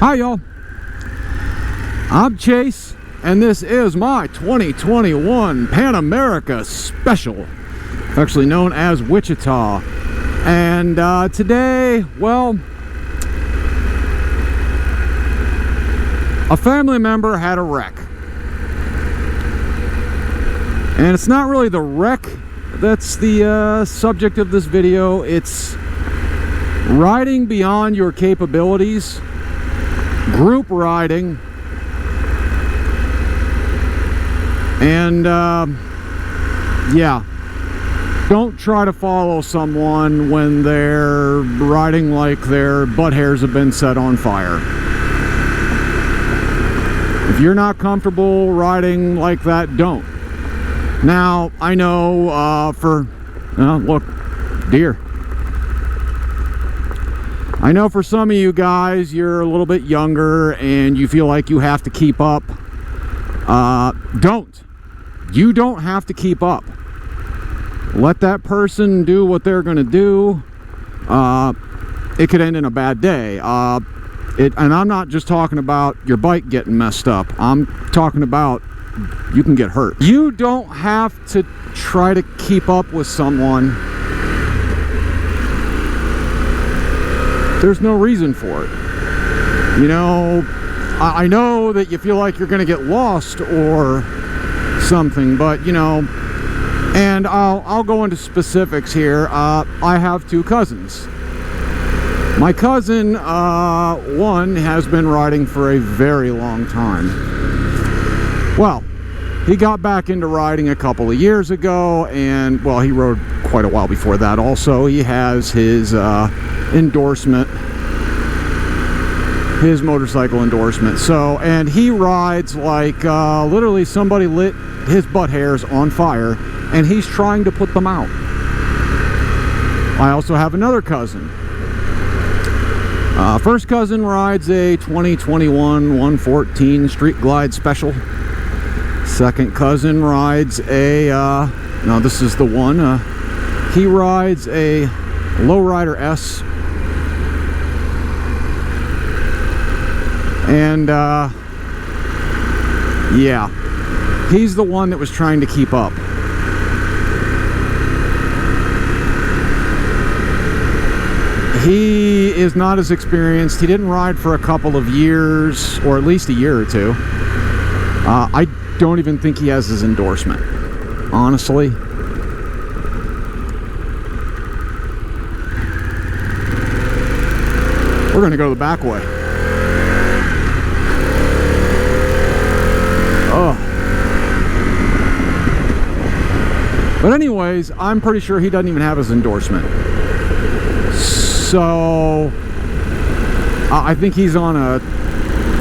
Hi y'all, I'm Chase and this is my 2021 Pan America Special, actually known as Wichita. And today, well, a family member had a wreck. And it's not really the wreck that's the subject of this video. It's riding beyond your capabilities, group riding, and yeah, don't try to follow someone when they're riding like their butt hairs have been set on fire. If you're not comfortable riding like that, don't. Now, I know look, deer. I know for some of you guys, you're a little bit younger and you feel like you have to keep up. Don't. You don't have to keep up. Let that person do what they're going to do. It could end in a bad day. And I'm not just talking about your bike getting messed up. I'm talking about you can get hurt. You don't have to try to keep up with someone. There's no reason for it. You know, I know that you feel like you're going to get lost or something, but you know, and I'll go into specifics here. I have two cousins. My cousin, one, has been riding for a very long time. Well, he got back into riding a couple of years ago, and well, he rode quite a while before that also. He has his endorsement, his motorcycle endorsement. So, and he rides like literally somebody lit his butt hairs on fire and he's trying to put them out. I also have another cousin. First cousin rides a 2021 114 Street Glide Special. Second cousin rides a no, this is the one, he rides a Lowrider S. And yeah, he's the one that was trying to keep up. He is not as experienced. He didn't ride for a couple of years, or at least a year or two. I don't even think he has his endorsement, honestly. We're going to go the back way. Oh. But anyways, I'm pretty sure he doesn't even have his endorsement. So, I think he's on a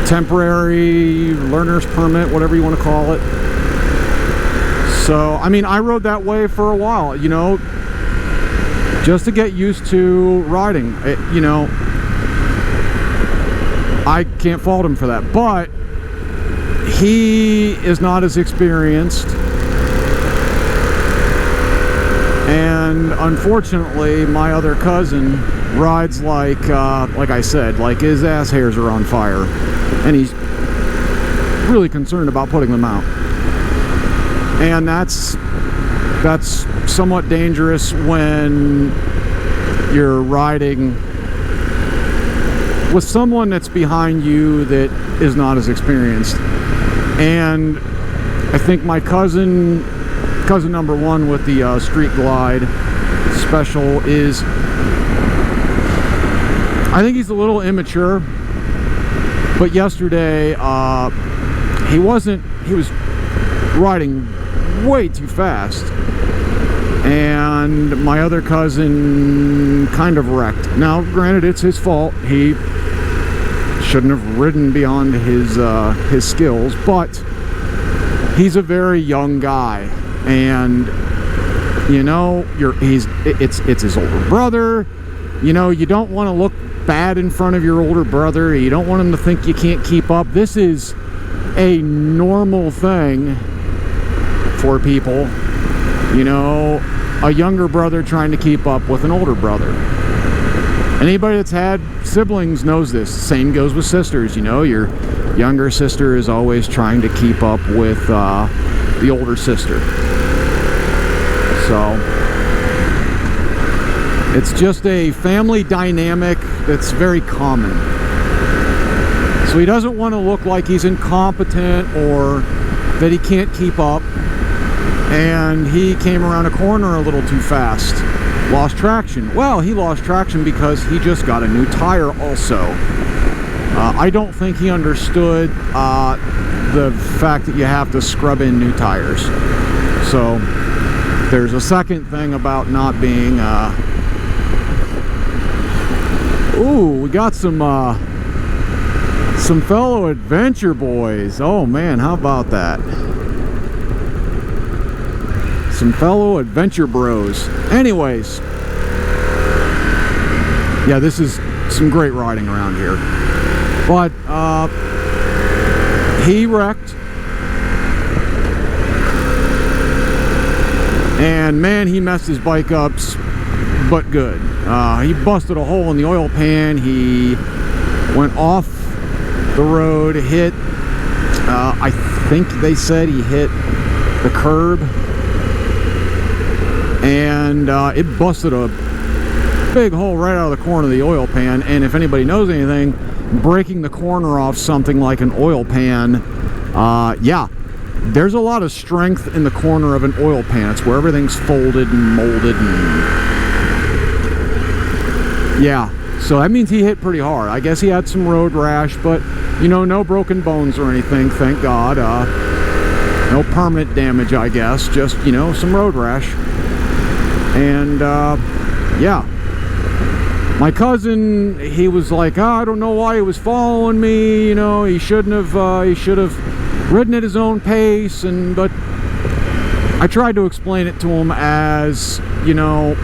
temporary learner's permit, whatever you want to call it. So, I mean, I rode that way for a while, you know, just to get used to riding. You know, I can't fault him for that, but he is not as experienced, and unfortunately my other cousin rides like I said, like his ass hairs are on fire and he's really concerned about putting them out. And that's somewhat dangerous when you're riding with someone that's behind you that is not as experienced. And I think my cousin number one with the Street Glide Special is, I think he's a little immature. But yesterday, he was riding way too fast. And my other cousin kind of wrecked. Now, granted, it's his fault. He shouldn't have ridden beyond his skills, but he's a very young guy, and you know, it's his older brother. You know, you don't want to look bad in front of your older brother. You don't want him to think you can't keep up. This is a normal thing for people, you know, a younger brother trying to keep up with an older brother. Anybody that's had siblings knows this. Same goes with sisters. You know, your younger sister is always trying to keep up with the older sister. So it's just a family dynamic that's very common. So he doesn't want to look like he's incompetent or that he can't keep up. And he came around a corner a little too fast. Lost traction. Well, he lost traction because he just got a new tire also. I don't think he understood the fact that you have to scrub in new tires. So there's a second thing about not being... Ooh, we got some fellow adventure boys. Oh man, how about that? Some fellow adventure bros. Anyways, yeah, this is some great riding around here. But he wrecked, and man, he messed his bike up, but good. He busted a hole in the oil pan. He went off the road, hit, I think they said he hit the curb, and it busted a big hole right out of the corner of the oil pan. And if anybody knows anything, breaking the corner off something like an oil pan, yeah, there's a lot of strength in the corner of an oil pan. It's where everything's folded and molded, and yeah, so that means he hit pretty hard. I guess he had some road rash, but you know, no broken bones or anything, thank God. No permanent damage, I guess, just, you know, some road rash. And yeah, my cousin, he was like, oh, I don't know why he was following me, you know, he should have ridden at his own pace. And but I tried to explain it to him as, you know,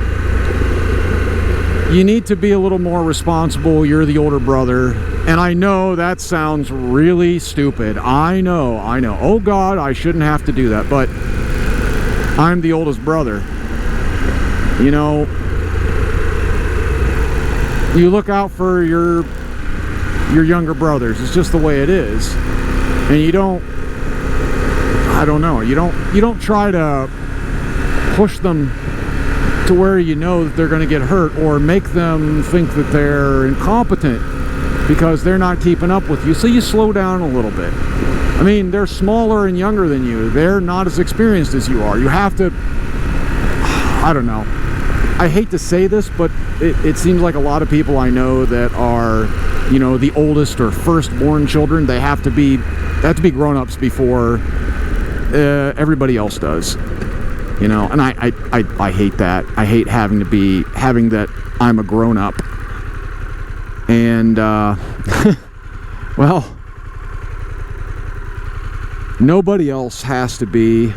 you need to be a little more responsible. You're the older brother. And I know that sounds really stupid. I know. Oh God, I shouldn't have to do that, but I'm the oldest brother. You know, you look out for your younger brothers. It's just the way it is. And you don't, I don't know, you don't try to push them to where you know that they're going to get hurt, or make them think that they're incompetent because they're not keeping up with you. So you slow down a little bit. I mean, they're smaller and younger than you. They're not as experienced as you are. You have to, I don't know. I hate to say this, but it seems like a lot of people I know that are, you know, the oldest or firstborn children, they have to be grown-ups before everybody else does. You know, and I hate that. I hate having that I'm a grown-up. And, well, nobody else has to be.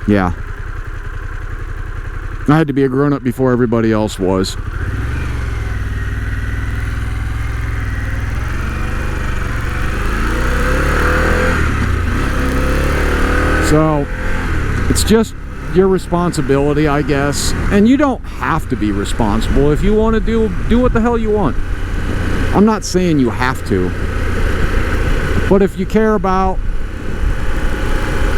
Yeah. I had to be a grown-up before everybody else was. So, it's just your responsibility, I guess. And you don't have to be responsible. If you want to do what the hell you want. I'm not saying you have to. But if you care about,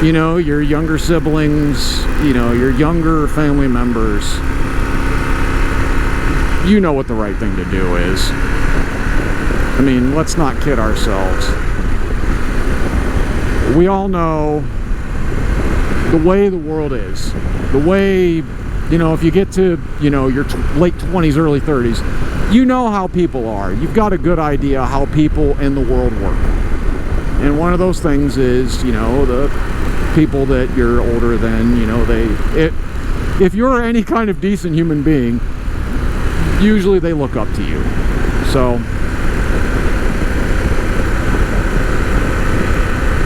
you know, your younger siblings, you know, your younger family members, you know what the right thing to do is. I mean, let's not kid ourselves. We all know the way the world is, the way, you know, if you get to, you know, your late 20s, early 30s, you know how people are. You've got a good idea how people in the world work. And one of those things is, you know, the people that you're older than, you know, if you're any kind of decent human being, usually they look up to you. So,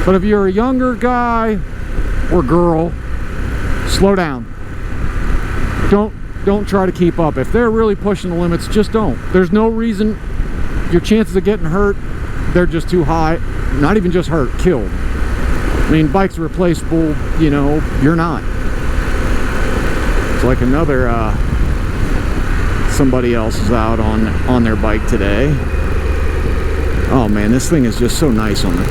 but if you're a younger guy or girl, slow down. Don't try to keep up. If they're really pushing the limits, just don't. There's no reason. Your chances of getting hurt, they're just too high. Not even just hurt, killed. I mean, bikes are replaceable, you know, you're not. It's like another somebody else is out on their bike today. Oh man, this thing is just so nice on the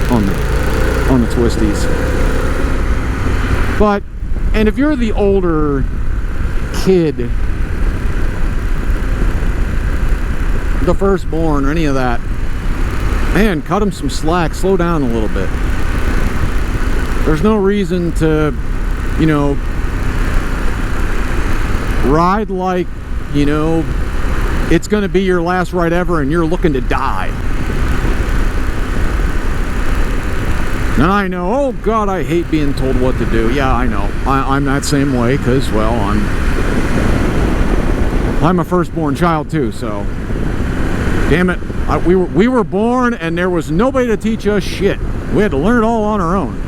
twisties. But, and if you're the older kid, the firstborn or any of that, man, cut them some slack, slow down a little bit. There's no reason to, you know, ride like, you know, it's going to be your last ride ever and you're looking to die. And I know, oh God, I hate being told what to do. Yeah, I know. I'm that same way because, well, I'm a firstborn child too, so damn it. We were born and there was nobody to teach us shit. We had to learn it all on our own.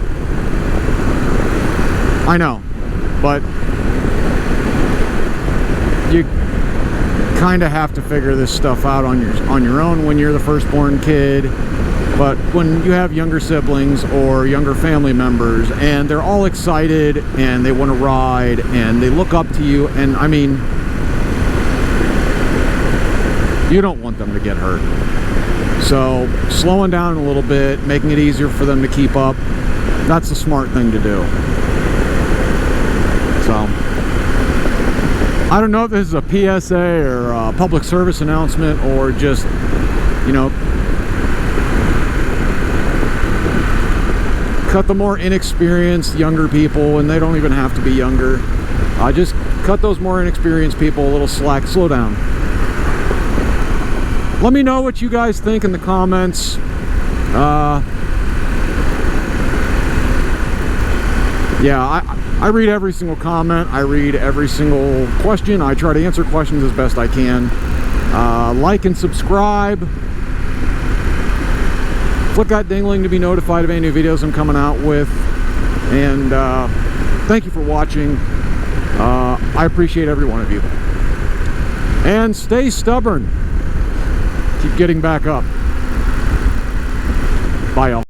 I know, but you kind of have to figure this stuff out on your own when you're the firstborn kid. But when you have younger siblings or younger family members and they're all excited and they want to ride and they look up to you, and I mean, you don't want them to get hurt. So slowing down a little bit, making it easier for them to keep up, that's the smart thing to do. So I don't know if this is a PSA or a public service announcement or just, you know, cut the more inexperienced younger people, and they don't even have to be younger. Just cut those more inexperienced people a little slack, slow down. Let me know what you guys think in the comments. Yeah, I read every single comment. I read every single question. I try to answer questions as best I can. Like and subscribe. Click that dingling to be notified of any new videos I'm coming out with. And thank you for watching. I appreciate every one of you. And stay stubborn. Keep getting back up. Bye, y'all.